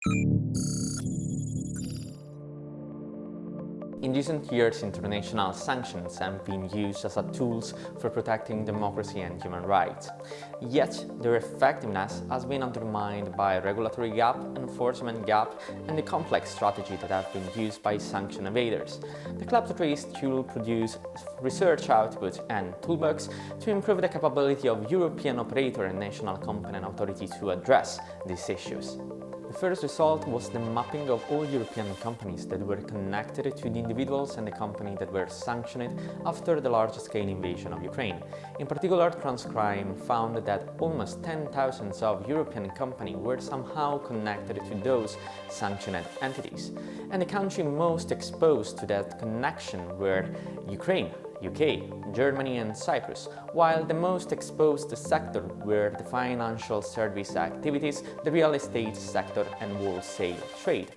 In recent years, international sanctions have been used as tools for protecting democracy and human rights. Yet, their effectiveness has been undermined by regulatory gap, enforcement gap, and the complex strategy that have been used by sanction evaders. The KLEPTOTRACE tool produces research output and toolbox to improve the capability of European operator and national competent authority to address these issues. The first result was the mapping of all European companies that were connected to the individuals and the company that were sanctioned after the large-scale invasion of Ukraine. In particular, Transcrime found that almost 10,000 of European companies were somehow connected to those sanctioned entities. And the country most exposed to that connection were Ukraine, UK, Germany and Cyprus, while the most exposed sector were the financial service activities, the real estate sector and wholesale trade.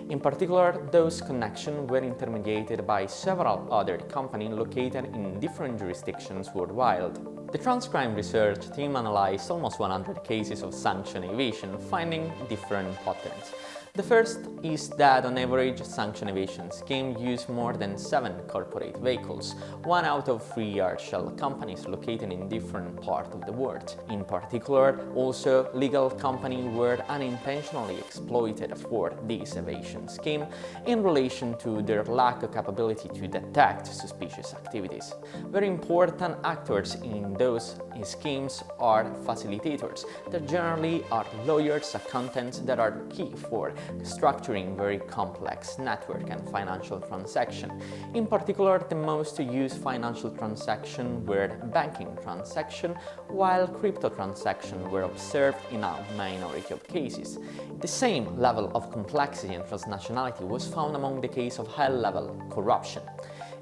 In particular, those connections were intermediated by several other companies located in different jurisdictions worldwide. The Transcrime research team analyzed almost 100 cases of sanction evasion, finding different patterns. The first is that on average, sanction evasion schemes use more than 7 corporate vehicles, 1 out of 3 are shell companies located in different parts of the world. In particular, also legal companies were unintentionally exploited for this evasion scheme in relation to their lack of capability to detect suspicious activities. Very important actors in those schemes are facilitators, that generally are lawyers, accountants that are key for structuring very complex network and financial transaction. In particular, the most used financial transactions were banking transactions, while crypto transactions were observed in a minority of cases. The same level of complexity and transnationality was found among the case of high-level corruption.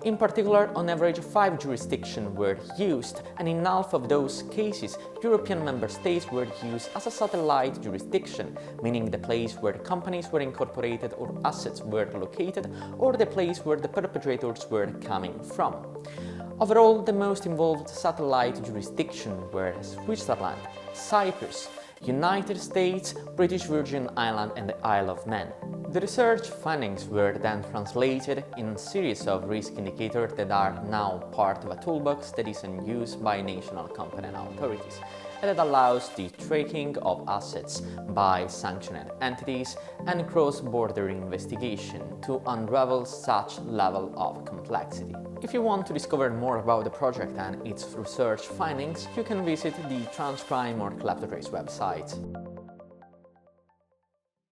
In particular, on average, 5 jurisdictions were used, and in half of those cases, European member states were used as a satellite jurisdiction, meaning the place where companies were incorporated or assets were located, or the place where the perpetrators were coming from. Overall, the most involved satellite jurisdictions were Switzerland, Cyprus, United States, British Virgin Islands and the Isle of Man. The research findings were then translated in a series of risk indicators that are now part of a toolbox that is in use by national competent authorities, and that allows the tracking of assets by sanctioned entities and cross-border investigation to unravel such level of complexity. If you want to discover more about the project and its research findings, you can visit the Transcrime or KLEPTOTRACE website.